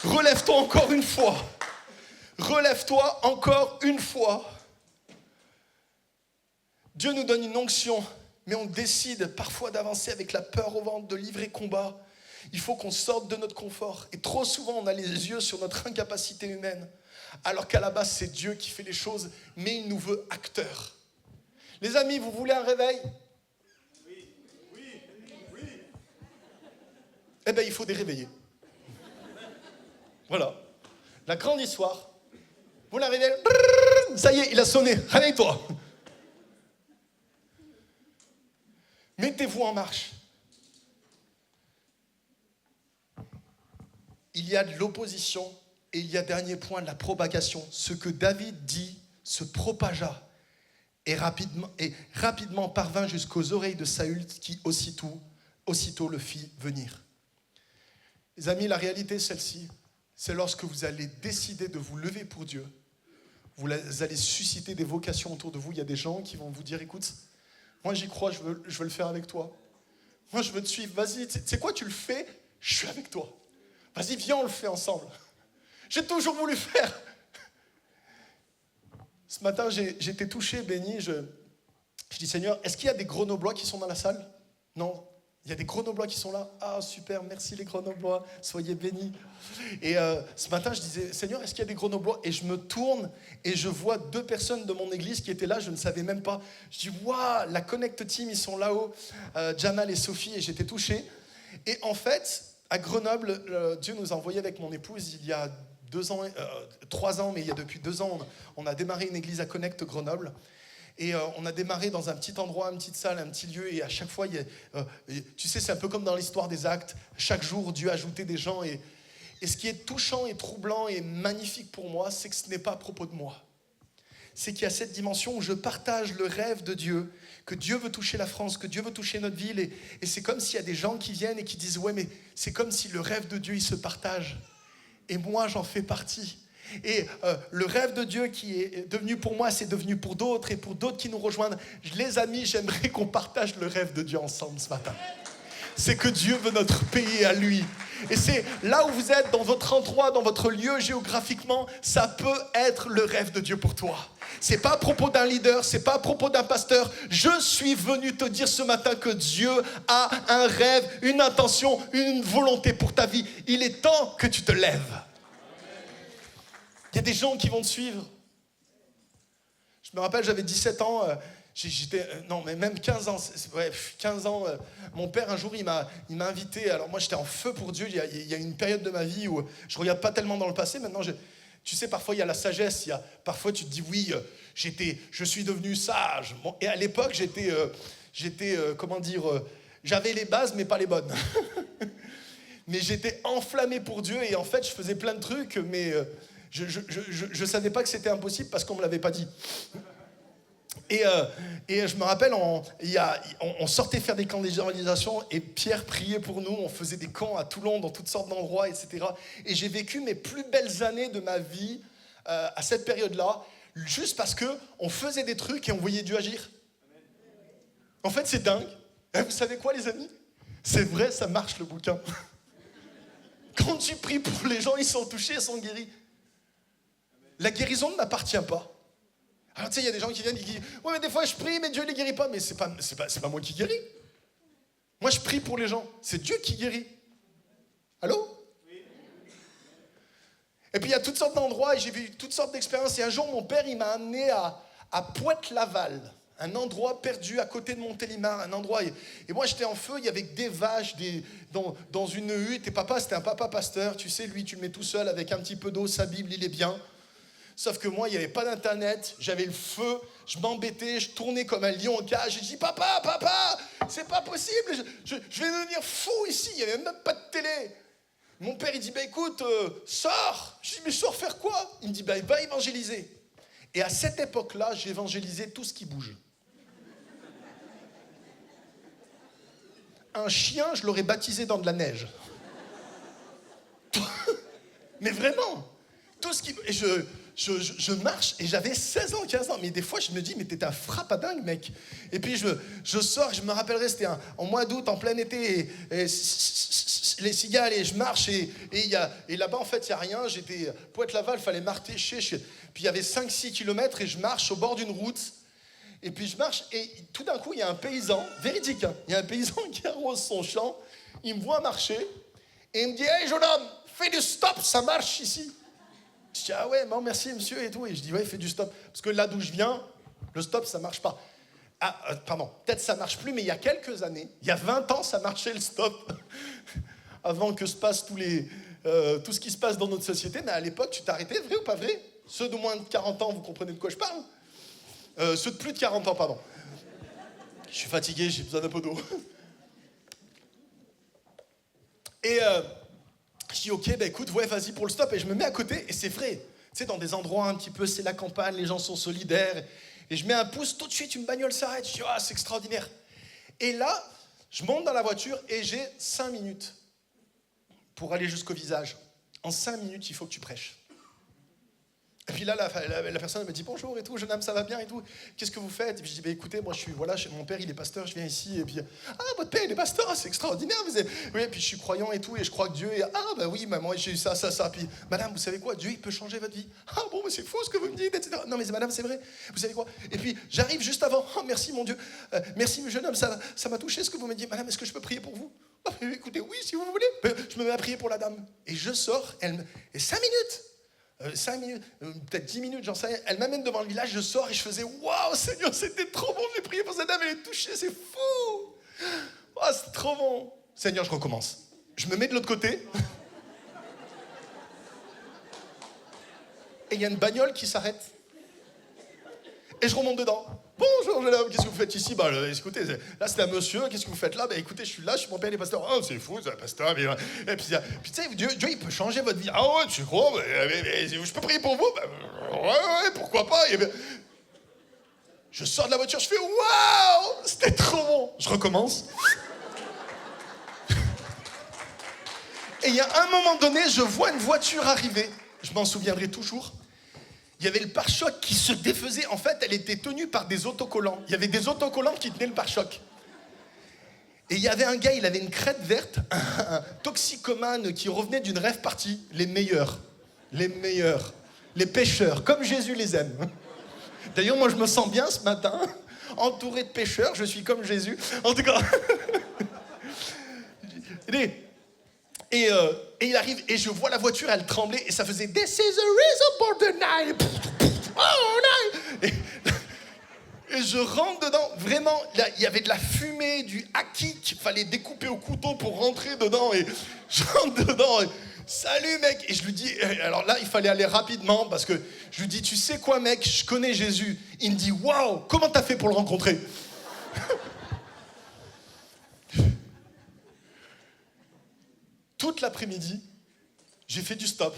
Relève-toi encore une fois. Relève-toi encore une fois. Dieu nous donne une onction, mais on décide parfois d'avancer avec la peur au ventre, de livrer combat. Il faut qu'on sorte de notre confort. Et trop souvent, on a les yeux sur notre incapacité humaine. Alors qu'à la base, c'est Dieu qui fait les choses, mais il nous veut acteurs. Les amis, vous voulez un réveil? Oui. Eh bien, il faut des réveillés. Voilà. La grande histoire. Vous la réveillez? Ça y est, il a sonné. Réveille-toi. Mettez-vous en marche. Il y a de l'opposition et il y a, dernier point, de la propagation. Ce que David dit se propagea et rapidement parvint jusqu'aux oreilles de Saül qui aussitôt le fit venir. Les amis, la réalité est celle-ci. C'est lorsque vous allez décider de vous lever pour Dieu, vous allez susciter des vocations autour de vous. Il y a des gens qui vont vous dire, écoute, moi j'y crois, je veux le faire avec toi. Moi je veux te suivre, vas-y, tu sais quoi, tu le fais, je suis avec toi. Vas-y, viens, on le fait ensemble. J'ai toujours voulu faire. Ce matin, j'étais touché, béni. Je dis, Seigneur, est-ce qu'il y a des Grenoblois qui sont dans la salle? Non. Il y a des Grenoblois qui sont là. Ah, super, merci les Grenoblois, soyez bénis. Et ce matin, je disais, Seigneur, est-ce qu'il y a des Grenoblois? Et je me tourne et je vois 2 personnes de mon église qui étaient là, je ne savais même pas. Je dis, waouh, la Connect Team, ils sont là-haut, Jamal et Sophie, et j'étais touché. Et en fait, à Grenoble, Dieu nous a envoyés avec mon épouse il y a 3 ans, mais il y a depuis 2 ans, on a démarré une église à Connect Grenoble. Et on a démarré dans un petit endroit, une petite salle, un petit lieu. Et à chaque fois, tu sais, c'est un peu comme dans l'histoire des Actes. Chaque jour, Dieu ajoutait des gens. Et ce qui est touchant et troublant et magnifique pour moi, c'est que ce n'est pas à propos de moi. C'est qu'il y a cette dimension où je partage le rêve de Dieu, que Dieu veut toucher la France, que Dieu veut toucher notre ville. Et c'est comme s'il y a des gens qui viennent et qui disent « Ouais, mais c'est comme si le rêve de Dieu, il se partage. Et moi, j'en fais partie. » Et le rêve de Dieu qui est devenu pour moi, c'est devenu pour d'autres et pour d'autres qui nous rejoignent. Les amis, j'aimerais qu'on partage le rêve de Dieu ensemble ce matin. C'est que Dieu veut notre pays à lui. Et c'est là où vous êtes, dans votre endroit, dans votre lieu géographiquement, ça peut être le rêve de Dieu pour toi. C'est pas à propos d'un leader, c'est pas à propos d'un pasteur. Je suis venu te dire ce matin que Dieu a un rêve, une intention, une volonté pour ta vie. Il est temps que tu te lèves. a des gens qui vont te suivre. Je me rappelle, j'avais 17 ans, non, mais même 15 ans, 15 ans, mon père, un jour, il m'a invité. Alors moi, j'étais en feu pour Dieu. Il y a une période de ma vie où je ne regarde pas tellement dans le passé. Maintenant, tu sais, parfois, il y a la sagesse. Parfois, tu te dis, oui, je suis devenu sage. Bon, et à l'époque, j'avais les bases, mais pas les bonnes. Mais j'étais enflammé pour Dieu. Et en fait, je faisais plein de trucs, mais je ne savais pas que c'était impossible parce qu'on ne me l'avait pas dit. Et je me rappelle, on sortait faire des camps d'évangélisation et Pierre priait pour nous. On faisait des camps à Toulon, dans toutes sortes d'endroits, etc. Et j'ai vécu mes plus belles années de ma vie à cette période-là, juste parce qu'on faisait des trucs et on voyait Dieu agir. En fait, c'est dingue. Et vous savez quoi, les amis? C'est vrai, ça marche le bouquin. Quand tu pries pour les gens, ils sont touchés, ils sont guéris. La guérison ne m'appartient pas. Alors tu sais, il y a des gens qui viennent et qui disent « Ouais, mais des fois je prie, mais Dieu ne les guérit pas. » Mais c'est pas moi qui guéris. Moi, je prie pour les gens. C'est Dieu qui guérit. Allô? Oui. Et puis, il y a toutes sortes d'endroits et j'ai vu toutes sortes d'expériences. Et un jour, mon père, il m'a amené à Pointe-Laval, un endroit perdu à côté de Montélimar, un endroit... Et moi, j'étais en feu, il y avait des vaches dans une hutte. Et papa, c'était un papa pasteur. Tu sais, lui, tu le mets tout seul avec un petit peu d'eau, sa Bible, il est bien. Sauf que moi, il n'y avait pas d'internet, j'avais le feu, je m'embêtais, je tournais comme un lion en cage. J'ai dit, papa, c'est pas possible, je vais devenir fou ici, il n'y avait même pas de télé. Mon père, il dit, écoute, sors. Je dis, mais sors faire quoi? Il me dit, va évangéliser. Et à cette époque-là, j'évangélisais tout ce qui bouge. Un chien, je l'aurais baptisé dans de la neige. Mais vraiment, tout ce qui... Et je marche et j'avais 16 ans, 15 ans. Mais des fois, je me dis, mais t'es un frappadingue, mec. Et puis, je sors, je me rappellerai, c'était en mois d'août, en plein été, et les cigales, et je marche, et là-bas, en fait, il n'y a rien. J'étais Pointe-Laval, il fallait marcher. Puis, il y avait 5-6 kilomètres, et je marche au bord d'une route. Et puis, je marche, et tout d'un coup, il y a un paysan, véridique, hein, il y a un paysan qui arrose son champ. Il me voit marcher, et il me dit, hey, jeune homme, fais du stop, ça marche ici. Je dis, ah ouais, bon, merci monsieur et tout. Et je dis, ouais, fais du stop. Parce que là d'où je viens, le stop, ça marche pas. Ah, pardon, peut-être ça marche plus, mais il y a quelques années, il y a 20 ans, ça marchait le stop. Avant que se passe tout ce qui se passe dans notre société. Mais à l'époque, tu t'arrêtais, vrai ou pas vrai? Ceux de moins de 40 ans, vous comprenez de quoi je parle? Ceux de plus de 40 ans, pardon. Je suis fatigué, j'ai besoin d'un peu d'eau. Et... je dis, ok, écoute, ouais, vas-y pour le stop. Et je me mets à côté, et c'est vrai. Tu sais, dans des endroits un petit peu, c'est la campagne, les gens sont solidaires. Et je mets un pouce, tout de suite, une bagnole s'arrête. Je dis, ah, c'est extraordinaire. Et là, je monte dans la voiture et j'ai 5 minutes pour aller jusqu'au visage. En 5 minutes, il faut que tu prêches. Et puis là, la personne me dit bonjour et tout, jeune homme, ça va bien et tout. Qu'est-ce que vous faites? Et puis je dis, écoutez, moi je suis, voilà, mon père il est pasteur, je viens ici. Et puis, ah, votre père il est pasteur, c'est extraordinaire. Oui, et puis je suis croyant et tout, et je crois que Dieu est, oui, moi j'ai eu ça. Puis, madame, vous savez quoi? Dieu il peut changer votre vie. Ah bon, mais c'est faux ce que vous me dites, etc. Non, mais madame, c'est vrai. Vous savez quoi? Et puis j'arrive juste avant, oh merci mon Dieu, merci jeune homme, ça m'a touché ce que vous me dites. Madame, est-ce que je peux prier pour vous? Oh, écoutez, oui, si vous voulez. Je me mets à prier pour la dame. Et je sors, et 5 minutes. 5 minutes, peut-être 10 minutes, j'en sais rien. Elle m'amène devant le village, je sors et je faisais waouh, Seigneur, c'était trop bon, j'ai prié pour cette dame, elle est touchée, c'est fou. Oh, c'est trop bon. Seigneur, je recommence. Je me mets de l'autre côté. Et il y a une bagnole qui s'arrête. Et je remonte dedans. Bonjour, jeune homme, qu'est-ce que vous faites ici? Écoutez, là c'est un monsieur, qu'est-ce que vous faites là? Écoutez, je suis là, je suis mon père, il est pasteur. Oh, c'est fou, c'est un pasteur. Et puis tu sais, Dieu, il peut changer votre vie. Ah ouais, tu crois? Mais je peux prier pour vous? Ouais, pourquoi pas? Je sors de la voiture, je fais waouh, c'était trop bon. Je recommence. Et il y a un moment donné, je vois une voiture arriver. Je m'en souviendrai toujours. Il y avait le pare-choc qui se défaisait. En fait, elle était tenue par des autocollants. Il y avait des autocollants qui tenaient le pare-choc. Et il y avait un gars, il avait une crête verte, un toxicomane qui revenait d'une rave party. Les meilleurs. Les pêcheurs, comme Jésus les aime. D'ailleurs, moi, je me sens bien ce matin, entouré de pêcheurs. Je suis comme Jésus. En tout cas... Et il arrive, et je vois la voiture, elle tremblait, et ça faisait « This is a reason for the night ». Oh, night. Et je rentre dedans, vraiment, là, il y avait de la fumée, du haki qu'il fallait découper au couteau pour rentrer dedans. Et je rentre dedans, et, salut mec. Et je lui dis, alors là, il fallait aller rapidement parce que je lui dis, tu sais quoi mec, je connais Jésus. Il me dit, waouh, comment t'as fait pour le rencontrer? Toute l'après-midi, j'ai fait du stop.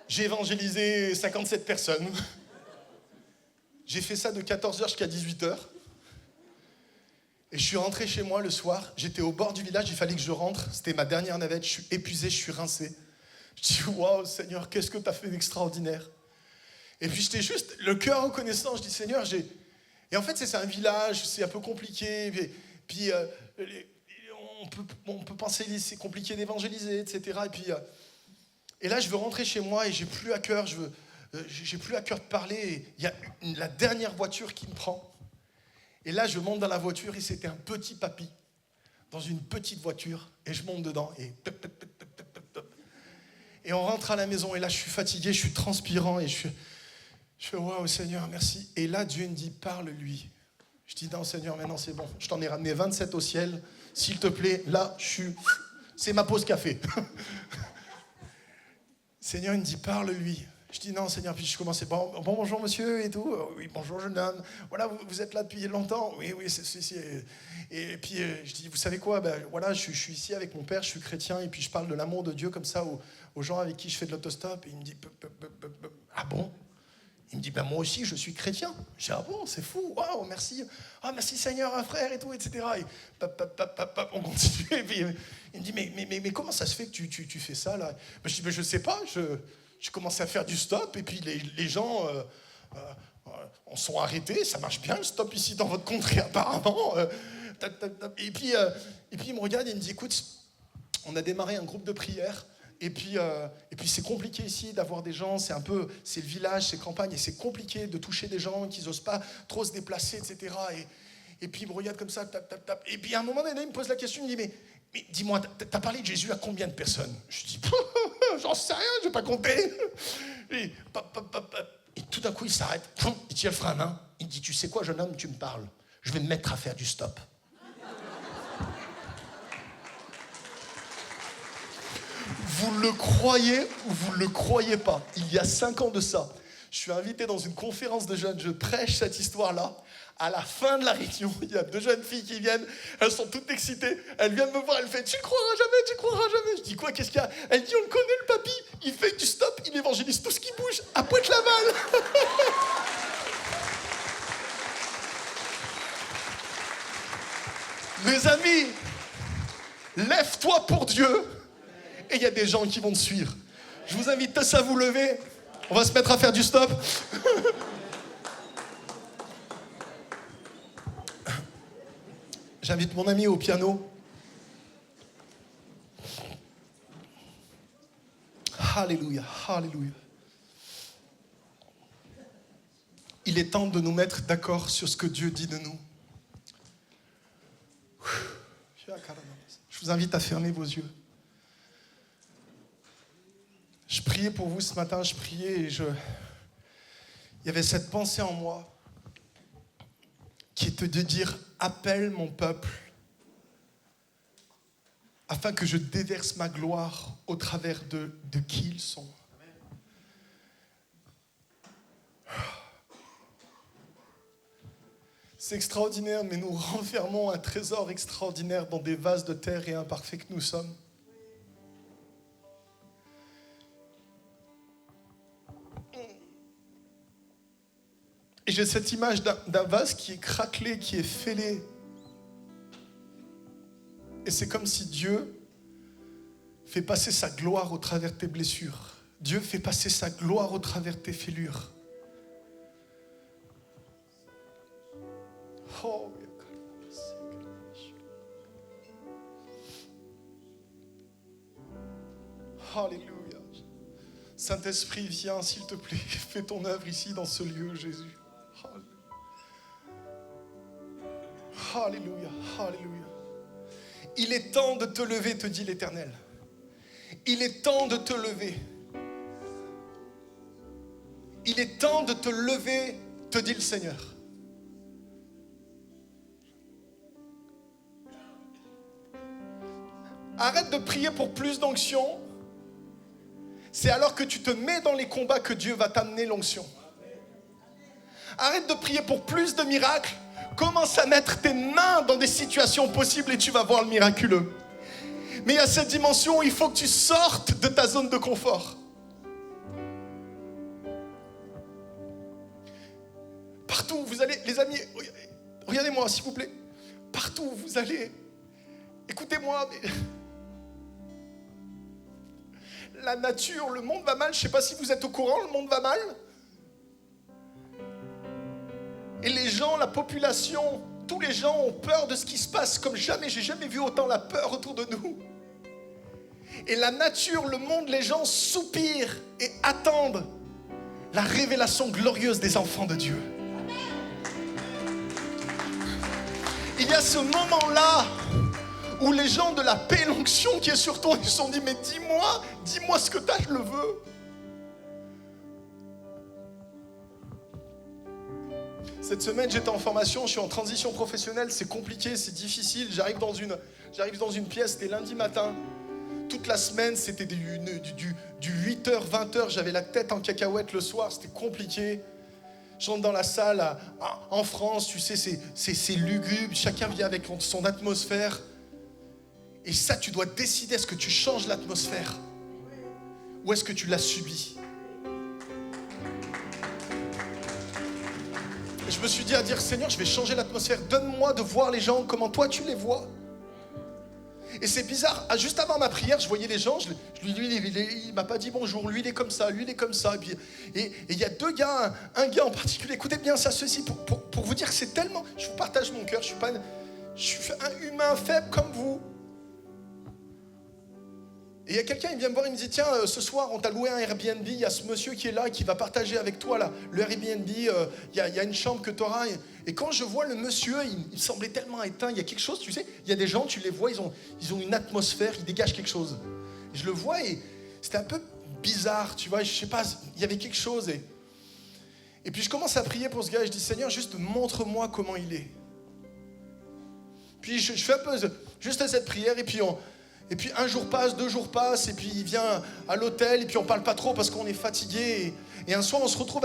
J'ai évangélisé 57 personnes. J'ai fait ça de 14h jusqu'à 18h. Et je suis rentré chez moi le soir. J'étais au bord du village, il fallait que je rentre. C'était ma dernière navette, je suis épuisé, je suis rincé. Je dis, waouh, Seigneur, qu'est-ce que tu as fait d'extraordinaire? Et puis j'étais juste, le cœur reconnaissant, je dis, Seigneur, j'ai... Et en fait, c'est un village, c'est un peu compliqué. Puis on peut penser que c'est compliqué d'évangéliser, etc. Et là, je veux rentrer chez moi et j'ai plus à cœur, j'ai plus à cœur de parler. Et il y a la dernière voiture qui me prend. Et là, je monte dans la voiture et c'était un petit papy dans une petite voiture. Et je monte dedans et et on rentre à la maison. Et là, je suis fatigué, je suis transpirant et je fais waouh, Seigneur, merci. Et là, Dieu me dit, parle-lui. Je dis non, Seigneur, maintenant c'est bon. Je t'en ai ramené 27 au ciel. S'il te plaît, là, c'est ma pause café. Seigneur, il me dit, parle-lui. Je dis non, Seigneur, puis je commençais, bonjour monsieur et tout. Oui, bonjour jeune homme. Voilà, vous êtes là depuis longtemps. Oui, c'est. Et puis je dis, vous savez quoi, voilà, je suis ici avec mon père, je suis chrétien, et puis je parle de l'amour de Dieu comme ça aux gens avec qui je fais de l'autostop. Et il me dit, ah bon? Il me dit, moi aussi, je suis chrétien. Je dis, ah bon, c'est fou, waouh, merci. Ah, merci Seigneur, frère, et tout, etc. Et on continue. Et puis il me dit, mais comment ça se fait que tu fais ça, là? Je dis, je sais pas, je commençais à faire du stop, et puis les gens en sont arrêtés. Ça marche bien, le stop ici dans votre contrée, apparemment. Et puis il me regarde et il me dit, écoute, on a démarré un groupe de prière. Et puis c'est compliqué ici d'avoir des gens, c'est le village, c'est campagne, et c'est compliqué de toucher des gens qui n'osent pas trop se déplacer, etc. Et puis il me regarde comme ça, tap. Et puis à un moment donné, il me pose la question, il me dit, mais dis-moi, t'as parlé de Jésus à combien de personnes? Je dis, j'en sais rien, je vais pas compter. Et tout d'un coup, il s'arrête, il tire le frein à main, il me dit, tu sais quoi, jeune homme, tu me parles, je vais me mettre à faire du stop. Vous le croyez ou vous ne le croyez pas, il y a 5 ans de ça, je suis invité dans une conférence de jeunes, je prêche cette histoire-là. À la fin de la réunion, il y a 2 jeunes filles qui viennent, elles sont toutes excitées, elles viennent me voir, elles font « Tu ne croiras jamais !» Je dis « Quoi, qu'est-ce qu'il y a ?» Elle dit « On le connaît, le papy, il fait du stop, il évangélise tout ce qui bouge à Pointe-Laval !» Mes amis, lève-toi pour Dieu. Et il y a des gens qui vont te suivre. Je vous invite tous à vous lever. On va se mettre à faire du stop. J'invite mon ami au piano. Alléluia, alléluia. Il est temps de nous mettre d'accord sur ce que Dieu dit de nous. Je vous invite à fermer vos yeux. Je priais pour vous ce matin, je priais et il y avait cette pensée en moi qui était de dire « Appelle mon peuple afin que je déverse ma gloire au travers de qui ils sont. » C'est extraordinaire, mais nous renfermons un trésor extraordinaire dans des vases de terre et imparfaits que nous sommes. Et j'ai cette image d'un vase qui est craquelé, qui est fêlé. Et c'est comme si Dieu fait passer sa gloire au travers de tes blessures. Dieu fait passer sa gloire au travers de tes fêlures. Oh. Alléluia. Saint-Esprit, viens, s'il te plaît, fais ton œuvre ici dans ce lieu, Jésus. Alléluia, alléluia. Il est temps de te lever, te dit l'Éternel. Il est temps de te lever. Il est temps de te lever, te dit le Seigneur. Arrête de prier pour plus d'onction. C'est alors que tu te mets dans les combats que Dieu va t'amener l'onction. Arrête de prier pour plus de miracles. Commence à mettre tes mains dans des situations possibles et tu vas voir le miraculeux. Mais il y a cette dimension où il faut que tu sortes de ta zone de confort. Partout où vous allez, les amis, regardez-moi s'il vous plaît. Partout où vous allez, écoutez-moi, mais la nature, le monde va mal. Je ne sais pas si vous êtes au courant, le monde va mal. Et les gens, la population, tous les gens ont peur de ce qui se passe comme jamais. J'ai jamais vu autant la peur autour de nous. Et la nature, le monde, les gens soupirent et attendent la révélation glorieuse des enfants de Dieu. Il y a ce moment-là où les gens de la paix et l'onction qui est sur toi, ils se sont dit, mais dis-moi ce que tu as, je le veux. Cette semaine, j'étais en formation, je suis en transition professionnelle, c'est compliqué, c'est difficile. J'arrive dans une pièce, c'était lundi matin. Toute la semaine, c'était du 8h, 20h, j'avais la tête en cacahuète le soir, c'était compliqué. Je rentre dans la salle, en France, tu sais, c'est lugubre, chacun vient avec son atmosphère. Et ça, tu dois décider, est-ce que tu changes l'atmosphère ou est-ce que tu l'as subie? Et je me suis dit à dire, Seigneur, je vais changer l'atmosphère. Donne-moi de voir les gens comment toi tu les vois. Et c'est bizarre, juste avant ma prière, je voyais les gens, lui, il m'a pas dit bonjour, lui il est comme ça, lui il est comme ça. Et il y a deux gars, un gars en particulier, écoutez bien ça, ceci, pour vous dire que c'est tellement... Je vous partage mon cœur, je suis un humain faible comme vous. Et il y a quelqu'un, il vient me voir, il me dit, tiens, ce soir, on t'a loué un Airbnb, il y a ce monsieur qui est là, qui va partager avec toi là, le Airbnb, il y a une chambre que tu auras. Et quand je vois le monsieur, il semblait tellement éteint, il y a quelque chose, tu sais, il y a des gens, tu les vois, ils ont une atmosphère, ils dégagent quelque chose. Et je le vois et c'était un peu bizarre, tu vois, je sais pas, il y avait quelque chose. Et puis je commence à prier pour ce gars et je dis, Seigneur, juste montre-moi comment il est. Puis je fais un peu juste cette prière et puis un jour passe, 2 jours passent, et puis il vient à l'hôtel, et puis on parle pas trop parce qu'on est fatigué. Et un soir, on se retrouve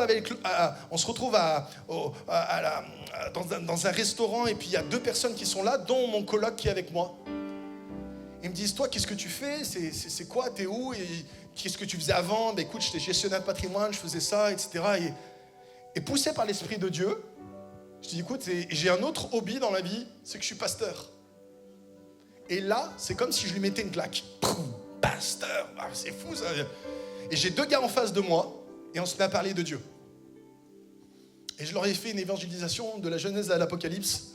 dans un restaurant, et puis il y a 2 personnes qui sont là, dont mon coloc qui est avec moi. Ils me disent, toi, qu'est-ce que tu fais? C'est quoi? T'es où? Et qu'est-ce que tu faisais avant? Écoute, j'étais gestionnaire de patrimoine, je faisais ça, etc. Et poussé par l'Esprit de Dieu, je dis, écoute, j'ai un autre hobby dans la vie, c'est que je suis pasteur. Et là, c'est comme si je lui mettais une claque. Pasteur, c'est fou ça. Et j'ai 2 gars en face de moi, et on se met à parler de Dieu. Et je leur ai fait une évangélisation de la Genèse à l'Apocalypse.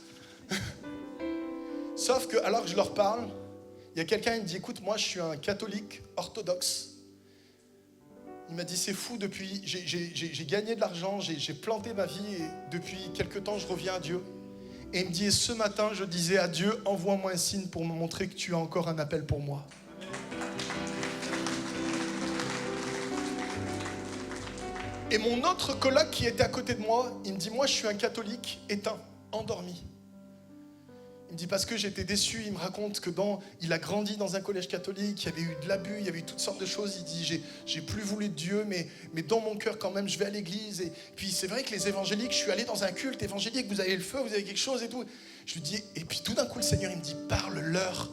Sauf que, alors que je leur parle, il y a quelqu'un qui me dit, écoute, moi je suis un catholique orthodoxe. Il m'a dit, c'est fou, depuis, j'ai gagné de l'argent, j'ai planté ma vie, et depuis quelque temps, je reviens à Dieu. Et il me dit, et ce matin, je disais à Dieu, envoie-moi un signe pour me montrer que tu as encore un appel pour moi. Et mon autre coloc qui était à côté de moi, il me dit, moi je suis un catholique éteint, endormi. Il me dit, parce que j'étais déçu, il me raconte que il a grandi dans un collège catholique, il y avait eu de l'abus, il y avait eu toutes sortes de choses. Il dit, j'ai plus voulu de Dieu, mais dans mon cœur quand même, je vais à l'église. Et puis c'est vrai que les évangéliques, je suis allé dans un culte évangélique, vous avez le feu, vous avez quelque chose et tout. Je lui dis, et puis tout d'un coup, le Seigneur, il me dit, parle-leur.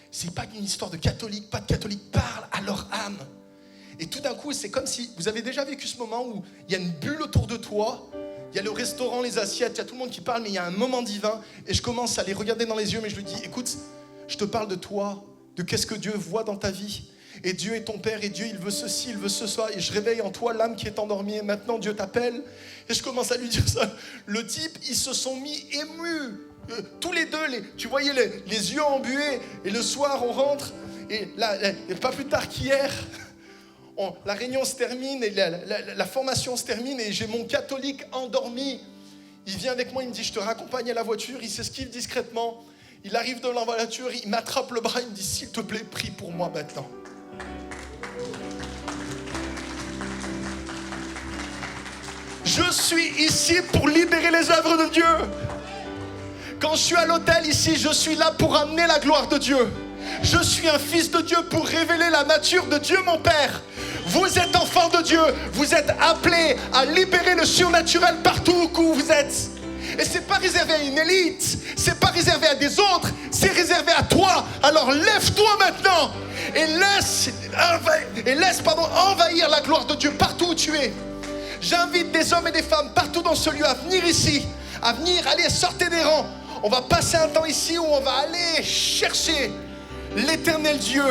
C'est pas une histoire de catholique, pas de catholique, parle à leur âme. Et tout d'un coup, c'est comme si, vous avez déjà vécu ce moment où il y a une bulle autour de toi, il y a le restaurant, les assiettes, il y a tout le monde qui parle, mais il y a un moment divin, et je commence à les regarder dans les yeux, mais je lui dis, écoute, je te parle de toi, de qu'est-ce que Dieu voit dans ta vie. Et Dieu est ton Père, et Dieu, il veut ceci, il veut ce soir, et je réveille en toi l'âme qui est endormie, et maintenant Dieu t'appelle. Et je commence à lui dire ça. Le type, ils se sont mis émus. Tous les deux, tu voyais les yeux embués, et le soir, on rentre, et là, pas plus tard qu'hier, la réunion se termine et la formation se termine et j'ai mon catholique endormi. Il vient avec moi, il me dit, je te raccompagne à la voiture. Il s'esquive discrètement. Il arrive dans la voiture, il m'attrape le bras, il me dit, s'il te plaît, prie pour moi maintenant. Je suis ici pour libérer les œuvres de Dieu. Quand je suis à l'autel ici, je suis là pour amener la gloire de Dieu. Je suis un fils de Dieu pour révéler la nature de Dieu mon Père. Vous êtes enfants de Dieu. Vous êtes appelés à libérer le surnaturel partout où vous êtes. Et c'est pas réservé à une élite. C'est pas réservé à des autres. C'est réservé à toi. Alors lève-toi maintenant et laisse envahir la gloire de Dieu partout où tu es. J'invite des hommes et des femmes partout dans ce lieu à venir ici. À venir, allez, sortez des rangs. On va passer un temps ici où on va aller chercher l'éternel Dieu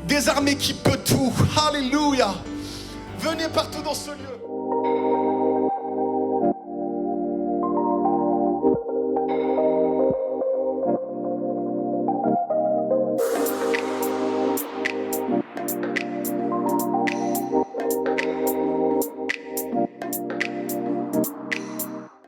des armées qui peut tout. Alléluia. Venez partout dans ce lieu.